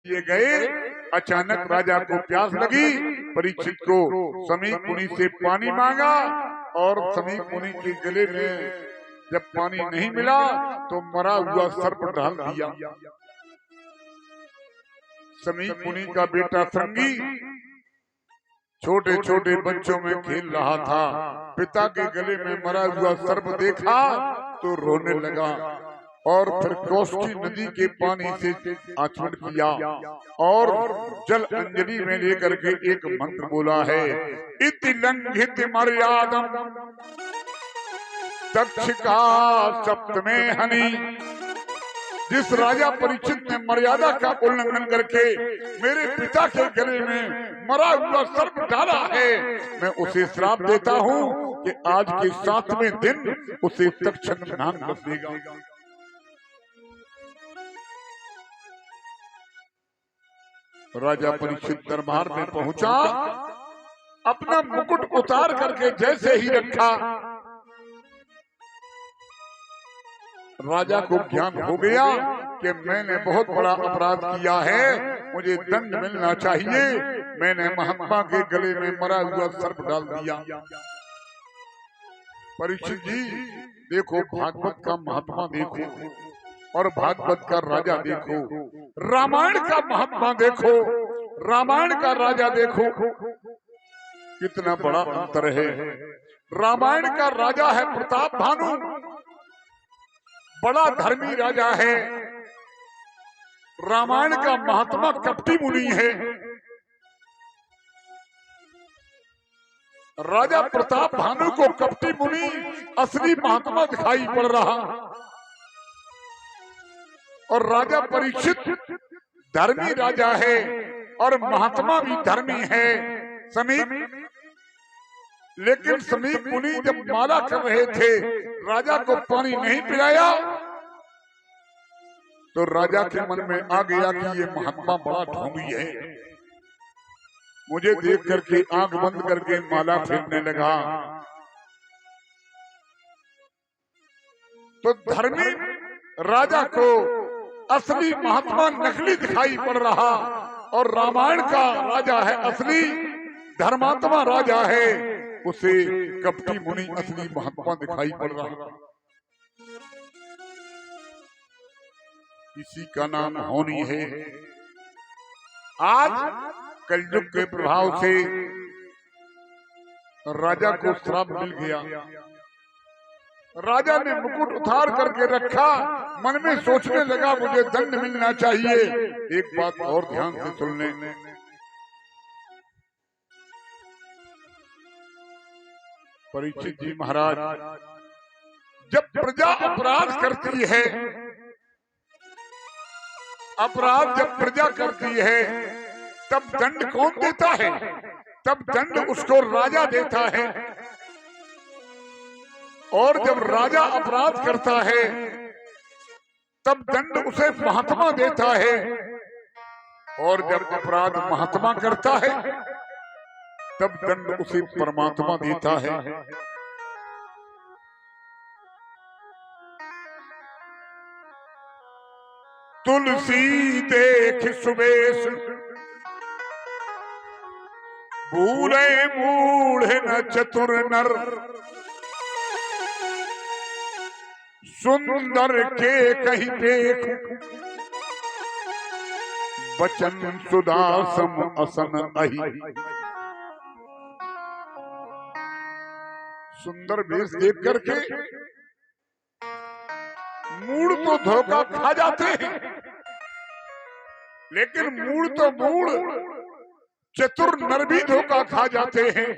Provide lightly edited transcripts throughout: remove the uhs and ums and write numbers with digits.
ये गए। अचानक राजा को प्यास लगी। परीक्षित को समीप मुनि से पानी मांगा और समीप मुनि के गले में जब पानी नहीं मिला तो मरा हुआ सर्प डाल दिया। समीप मुनि का बेटा श्रृंगी छोटे छोटे बच्चों में खेल रहा था। पिता के गले में मरा हुआ सर्प देखा तो रोने लगा और फिर कौशिकी नदी के पानी से आचमन किया और जल अंजलि में लेकर के एक मंत्र बोला है, इति लंघित मर्यादम तक्षका सप्तमे हनि। जिस राजा परीक्षित ने मर्यादा का उल्लंघन करके मेरे पिता के गले में मरा हुआ सर्प डाला है, मैं उसे श्राप देता हूँ कि आज के 7वें दिन उसे तक्षक नाम बसेगा। राजा परीक्षित दरबार में पहुंचा, अपना मुकुट उतार करके जैसे ही रखा, राजा को ज्ञान हो गया कि मैंने बहुत बड़ा अपराध किया है, मुझे दंड मिलना चाहिए। मैंने महात्मा के गले में मरा हुआ सर्प डाल दिया। परीक्षित जी देखो, भागवत का महात्मा देखो और भागवत का राजा देखो, रामायण का महात्मा देखो, रामायण का राजा देखो, कितना बड़ा अंतर है। रामायण का राजा है प्रताप भानु, बड़ा धर्मी राजा है। रामायण का महात्मा कपटी मुनि है। राजा प्रताप भानु को कपटी मुनि असली महात्मा दिखाई पड़ रहा और राजा परीक्षित धर्मी राजा है और महात्मा भी धर्मी है। समीप लेकिन समीप मुनि जब माला कर रहे थे, राजा को पानी नहीं पिलाया तो राजा के मन में आ गया कि ये महात्मा बड़ा ढोंगी है। मुझे देख करके आंख बंद करके माला फेरने लगा। तो धर्मी राजा को असली महात्मा नकली दिखाई पड़ रहा और रामायण का राजा है असली, धर्मात्मा राजा है, उसे कपटी मुनि असली महात्मा दिखाई पड़ रहा। इसी का नाम होनी है। आज कलयुग के प्रभाव से राजा को श्राप मिल गया। राजा ने मुकुट उतार करके रखा, मन में सोचने लगा मुझे दंड मिलना चाहिए। एक बात और ध्यान से सुन लें, परीक्षित जी महाराज, जब प्रजा अपराध करती है, अपराध जब प्रजा करती है तब दंड कौन देता है? तब दंड उसको राजा देता है। और जब राजा अपराध करता है तब दंड उसे महात्मा देता है। और जब अपराध महात्मा करता है तब दंड उसे परमात्मा देता है। तुलसी देख सुबेश भूले मूढ़ न चतुर नर, सुंदर के कहीं देख बचन सुदासम असन अहि। सुंदर वेश देख करके मूड तो धोखा खा जाते हैं, लेकिन मूड तो मूड चतुर नर भी धोखा खा जाते हैं।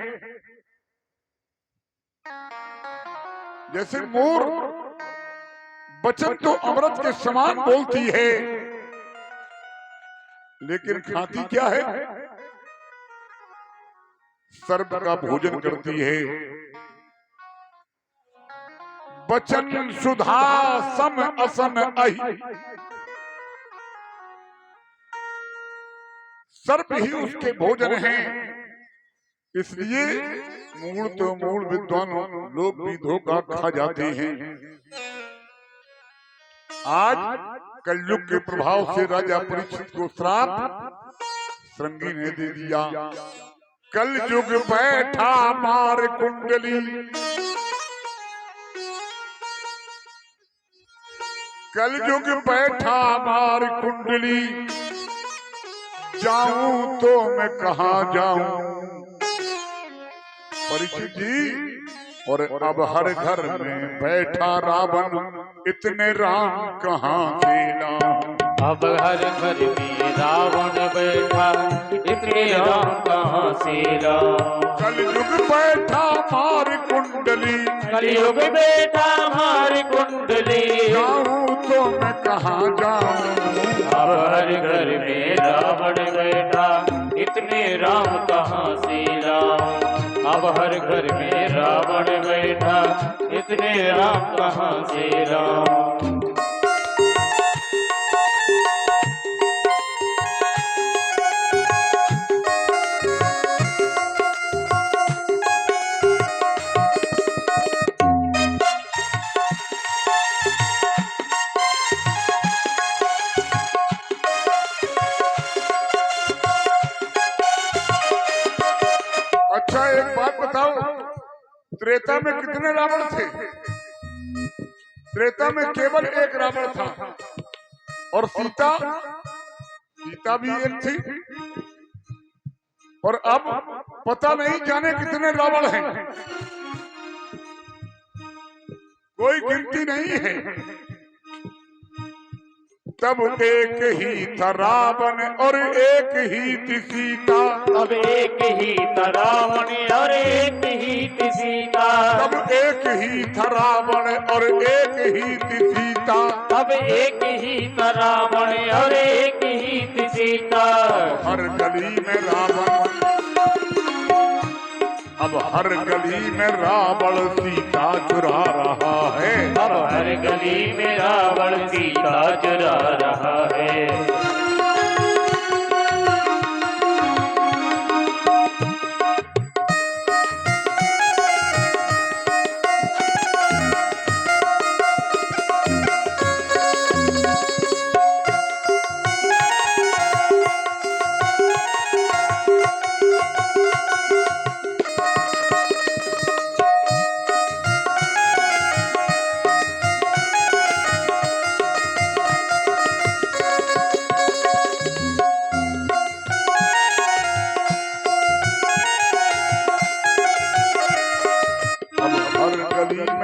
जैसे मोर बचन तो अमृत के समान बोलती है, लेकिन खाती क्या है? सर्प का भोजन करती है। बचन सुधा सम असन अहि, सर्प ही उसके भोजन हैं। इसलिए मूल तो मूल विद्वान लोग भी धोखा खा जाते हैं। आज कलयुग के प्रभाव से राजा परीक्षित को श्राप श्रृंगी ने दे दिया। कलयुग बैठा मार कुंडली, कलयुग बैठा मार कुंडली, जाऊं तो मैं कहां जाऊं। परीक्षित जी, और अब हर घर में बैठा रावण, इतने राम कहां से लाऊं। अब हर घर में रावण बैठा, इतने राम कहां से लाऊं। कलयुग बैठा मार कुंडली, कलयुग बैठा मार कुंडली, जाऊं तो मैं कहां जाऊं। अब हर घर में रावण बैठा, इतने राम कहां से लाऊं। अब हर घर में रावण बैठा, इतने राम कहां से लाऊं। अच्छा एक बात बताओ, त्रेता में कितने रावण थे? त्रेता में केवल एक रावण था, और सीता भी एक थी। और अब पता नहीं जाने कितने रावण हैं, कोई गिनती नहीं है। तब एक ही था रावण और एक ही थी सीता। अब एक ही था रावण और एक ही थी सीता। तब एक ही था रावण और एक ही थी सीता। अब एक ही था रावण और एक ही थी सीता। हर गली में रावण, अब हर गली में रावण सीता चुरा रहा है। अब हर गली में रावण सीता चुरा रहा है।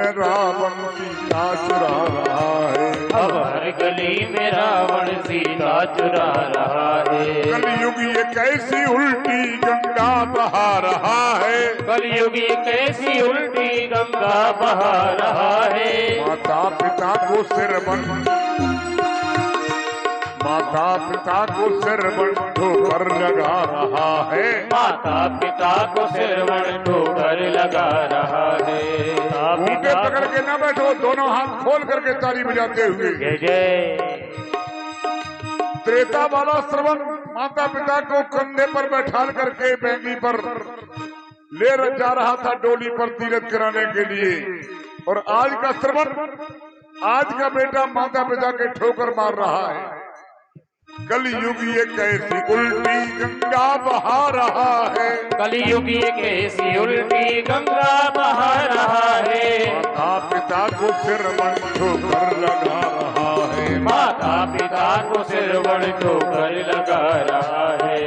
रावण सीता चुरा रहा है। अब हर गली में रावण सीता चुरा रहा है। कलयुग ये कैसी उल्टी गंगा बहा रहा है। कलयुग ये कैसी उल्टी गंगा बहा रहा है। माता पिता को सिर बन, माता पिता को सिरवण ठोकर लगा रहा है। माता पिता को सिरवण ठोकर लगा रहा है। घूंटे पकड़ के न बैठो, दोनों हाथ खोल करके ताली बजाते हुए जय जय। त्रेता वाला श्रवण माता पिता को कंधे पर बैठाल करके बैंगी पर ले जा रहा था डोली पर तीरथ कराने के लिए। और आज का श्रवण, आज का बेटा माता पिता के ठोकर मार रहा है। कलयुग ये कैसी उल्टी गंगा बहा रहा है। कलयुग ये कैसी उल्टी गंगा बहा रहा है। माता पिता को सिरवण ठोकर लगा रहा है। माता पिता को सिरवण ठोकर लगा रहा है।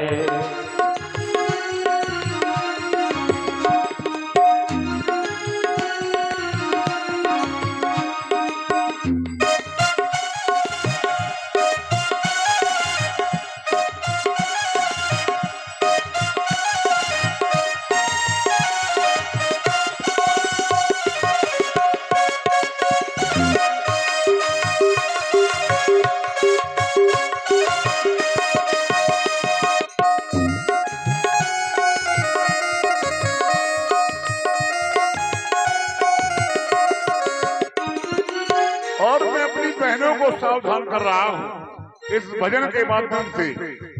और मैं अपनी बहनों को सावधान कर रहा हूं इस भजन के माध्यम से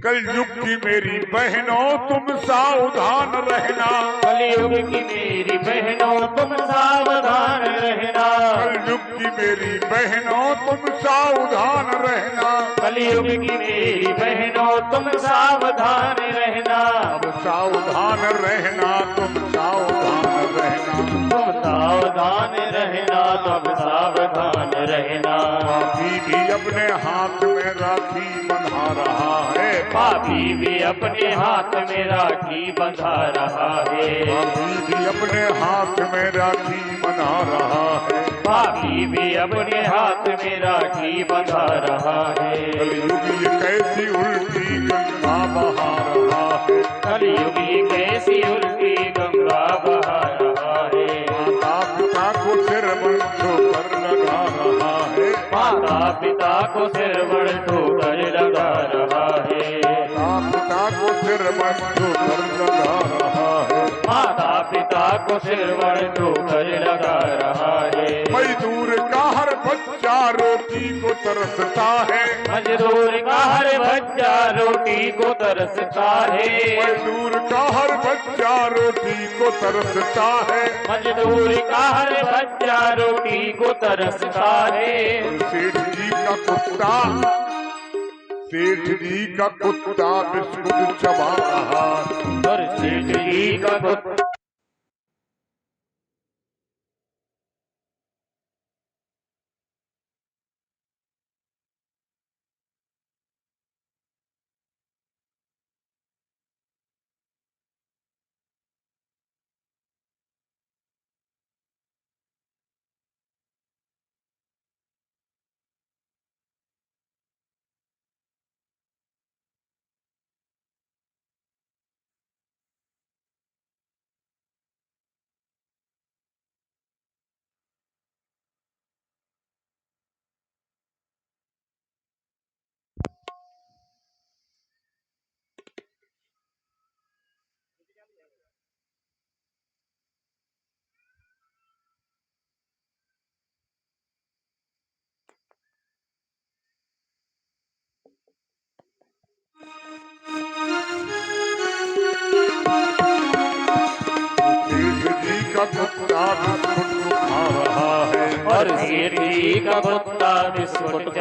कल युग की मेरी बहनों तुम सावधान रहना। कलयुग की मेरी बहनों तुम सावधान रहना। कलयुग की मेरी बहनों तुम सावधान रहना। कलयुग की मेरी बहनों तुम सावधान रहना। अब सावधान रहना तुम सावधान रहना। तुम सावधान रहना तुम सावधान रहना। पापी भी अपने हाथ में राखी बंधा रहा है। पापी भी अपने हाथ में राखी बंधा रहा है। पापी भी अपने हाथ में राखी बंधा रहा है। पापी भी अपने हाथ में राखी बंधा रहा है। कलयुग ये कैसी उल्टी गंगा बहा रहा है। कलयुग ये कैसी उल्टी गंगा बहा रहा है। माता पिता को सिर बड़ ठोकर लगा रहा है। माता पिता को सिर बड़ ठोकर लगा रहा है। माता पिता को सिर बड़ ठोकर लगा रहा है। माता पिता को सिर बड़ ठोकर लगा रहा है। मजदूर का हर बच्चा रोटी को तरसता है। मजदूर का हर बच्चा रोटी को तरसता है। मजदूर का हर बच्चा रोटी को तरसता है। मजदूर का हर बच्चा रोटी को तरसता है। सेठ जी का कुत्ता, सेठ जी का कुत्ता बिस्कुट चबा रहा। और सेठ जी का कुत्ता बिस्कुट खा रहा है। और सेठ जी का कुत्ता बिस्कुट